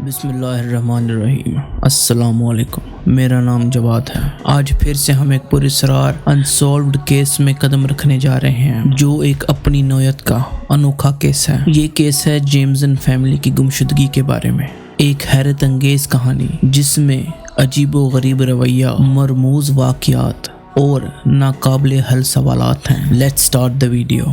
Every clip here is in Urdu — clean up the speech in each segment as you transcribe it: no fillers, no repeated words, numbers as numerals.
بسم اللہ الرحمن الرحیم۔ السلام علیکم، میرا نام جواد ہے۔ آج پھر سے ہم ایک پراسرار انسولوڈ کیس میں قدم رکھنے جا رہے ہیں، جو ایک اپنی نوعیت کا انوکھا کیس ہے۔ یہ کیس ہے جیمسن فیملی کی گمشدگی کے بارے میں، ایک حیرت انگیز کہانی جس میں عجیب و غریب رویہ، مرموز واقعات اور ناقابل حل سوالات ہیں۔ Let's start the video.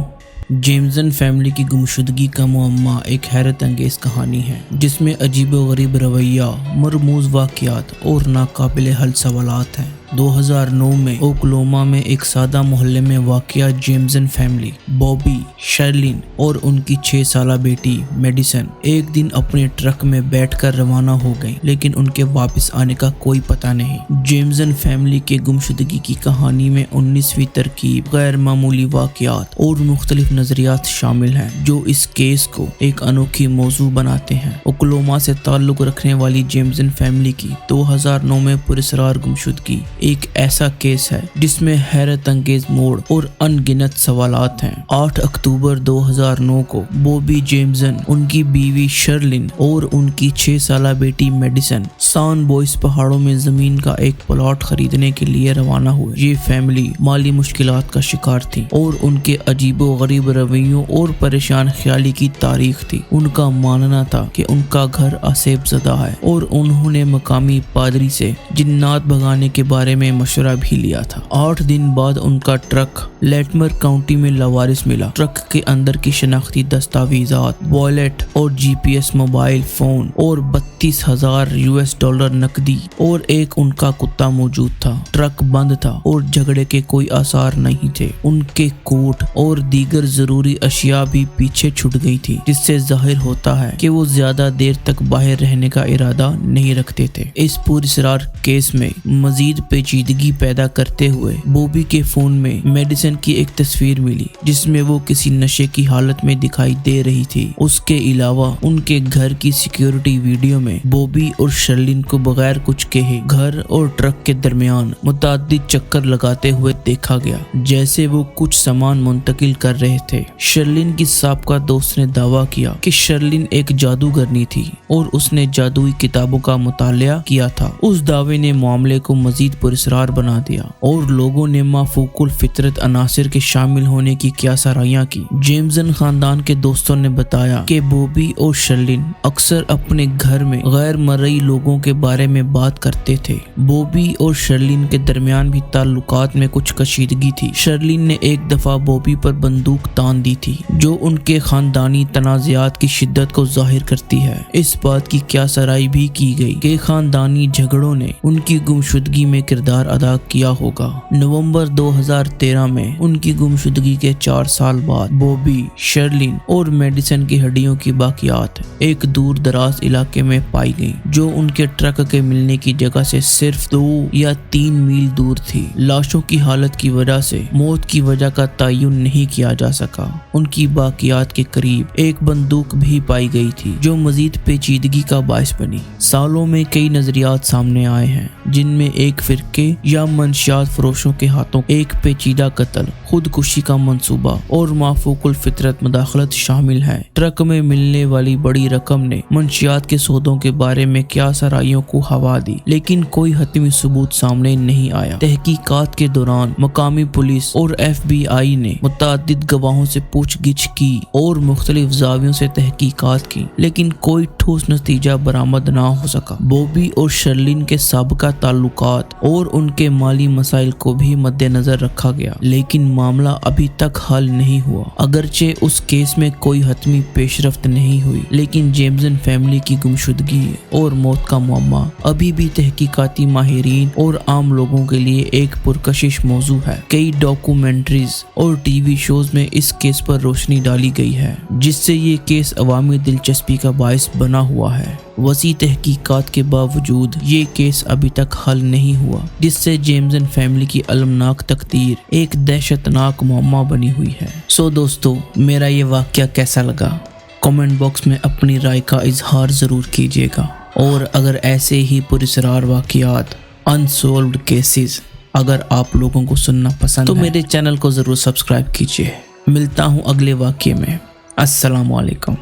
Jameson family کی گمشدگی کا معمہ ایک حیرت انگیز کہانی ہے جس میں عجیب و غریب رویہ، مرموز واقعات اور ناقابل حل سوالات ہیں۔ 2009 میں اوکلاہوما میں ایک سادہ محلے میں واقع جیمسن فیملی، بوبی، شرلین اور ان کی 6 سالہ بیٹی میڈیسن ایک دن اپنے ٹرک میں بیٹھ کر روانہ ہو گئی، لیکن ان کے واپس آنے کا کوئی پتہ نہیں۔ جیمسن فیملی کے گمشدگی کی کہانی میں 19ویں ترکیب، غیر معمولی واقعات اور مختلف نظریات شامل ہیں جو اس کیس کو ایک انوکھی موضوع بناتے ہیں۔ اوکلاہوما سے تعلق رکھنے والی جیمسن فیملی کی 2009 میں پراسرار گمشدگی ایک ایسا کیس ہے جس میں حیرت انگیز موڑ اور ان گنت سوالات ہیں۔ 8 اکتوبر 2009 کو بوبی جیمسن، ان کی بیوی شرلین اور ان کی 6 سالہ بیٹی میڈیسن سان بوئس پہاڑوں میں زمین کا ایک پلاٹ خریدنے کے لیے روانہ ہوئے۔ یہ فیملی مالی مشکلات کا شکار تھی اور ان کے عجیب و غریب رویوں اور پریشان خیالی کی تاریخ تھی۔ ان کا ماننا تھا کہ ان کا گھر آسیب زدہ ہے اور انہوں نے مقامی پادری سے جنات بھگانے کے بارے میں مشورہ بھی لیا تھا۔ 8 دن بعد ان کا ٹرک لیٹمر کاؤنٹی میں لاوارث ملا۔ ٹرک کے اندر کی شناختی دستاویزات، والیٹ اور GPS موبائل فون اور $32,000 نقدی اور ایک ان کا کتا موجود تھا۔ ٹرک بند تھا اور جھگڑے کے کوئی آثار نہیں تھے۔ ان کے کوٹ اور دیگر ضروری اشیاء بھی پیچھے چھوٹ گئی تھی، جس سے ظاہر ہوتا ہے کہ وہ زیادہ دیر تک باہر رہنے کا ارادہ نہیں رکھتے تھے۔ اس پراسرار کیس میں مزید پیچیدگی پیدا کرتے ہوئے بوبی کے فون میں میڈیسن کی ایک تصویر ملی جس میں وہ کسی نشے کی حالت میں دکھائی دے رہی تھی۔ اس کے علاوہ ان کے گھر کی سیکیورٹی ویڈیو میں بوبی اور شرلین کو بغیر کچھ کہے گھر اور ٹرک کے درمیان متعدد چکر لگاتے ہوئے دیکھا گیا، جیسے وہ کچھ سامان منتقل کر رہے تھے۔ شرلین کی سابقہ دوست نے دعویٰ کیا کہ شرلین ایک جادوگرنی تھی اور اس نے جادوئی کتابوں کا مطالعہ کیا تھا۔ اس دعوے نے معاملے کو مزید پراسرار بنا دیا اور لوگوں نے مافوق الفطرت عناصر کے شامل ہونے کی قیاسرائیاں کی۔ جیمسن خاندان کے دوستوں نے بتایا کہ بوبی اور شرلین اکثر اپنے گھر میں غیر مرئی لوگوں کے بارے میں بات کرتے تھے۔ بوبی اور شرلین کے درمیان بھی تعلقات میں کچھ کشیدگی تھی۔ شرلین نے ایک دفعہ بوبی پر بندوق تان دی تھی، جو ان کے خاندانی تنازعات کی شدت کو ظاہر کرتی ہے۔ اس بات کی قیاسرائی بھی کی گئی کہ خاندانی جھگڑوں نے ان کی گمشدگی میں کردار ادا کیا ہوگا۔ نومبر 2013 میں ان کی گمشدگی کے 4 سال بعد بوبی، شرلین اور میڈیسن کی ہڈیوں کی باقیات ایک دور دراز علاقے میں پائی گئیں، جو ان کے ٹرک کے ملنے کی جگہ سے صرف 2 یا 3 میل دور تھی۔ لاشوں کی حالت کی وجہ سے موت کی وجہ کا تعین نہیں کیا جا سکا۔ ان کی باقیات کے قریب ایک بندوق بھی پائی گئی تھی، جو مزید پیچیدگی کا باعث بنی۔ سالوں میں کئی نظریات سامنے آئے ہیں، جن میں ایک فرقے یا منشیات فروشوں کے ہاتھوں ایک پیچیدہ قتل، خودکشی کا منصوبہ اور مافوق الفطرت مداخلت شامل ہے۔ ٹرک میں ملنے والی بڑی رقم نے منشیات کے سودوں کے بارے میں قیاسرائیوں کو ہوا دی، لیکن کوئی حتمی ثبوت سامنے نہیں آیا۔ تحقیقات کے دوران مقامی پولیس اور FBI نے متعدد گواہوں سے پوچھ گچھ کی اور مختلف زاویوں سے تحقیقات کی، لیکن کوئی ٹھوس نتیجہ برآمد نہ ہو سکا۔ بوبی اور شرلین کے سابقہ تعلقات اور ان کے مالی مسائل کو بھی مد نظر رکھا گیا، لیکن معاملہ ابھی تک حل نہیں ہوا۔ اگرچہ اس کیس میں کوئی حتمی پیش رفت نہیں ہوئی، لیکن جیمسن فیملی کی گمشدگی اور موت کا معمہ ابھی بھی تحقیقاتی ماہرین اور عام لوگوں کے لیے ایک پرکشش موضوع ہے۔ کئی ڈاکومنٹریز اور TV شوز میں اس کیس پر روشنی ڈالی گئی ہے، جس سے یہ کیس عوامی دلچسپی کا باعث بنا ہوا ہے۔ وسیع تحقیقات کے باوجود یہ کیس ابھی تک حل نہیں ہوا، جس سے جیمسن فیملی کی المناک تقدیر ایک دہشتناک معمہ بنی ہوئی ہے۔ دوستو، میرا یہ واقعہ کیسا لگا؟ کمنٹ باکس میں اپنی رائے کا اظہار ضرور کیجیے گا، اور اگر ایسے ہی پراسرار واقعات، انسولوڈ کیسز اگر آپ لوگوں کو سننا پسند تو میرے چینل کو ضرور سبسکرائب کیجیے۔ ملتا ہوں اگلے واقعے میں۔ السلام علیکم۔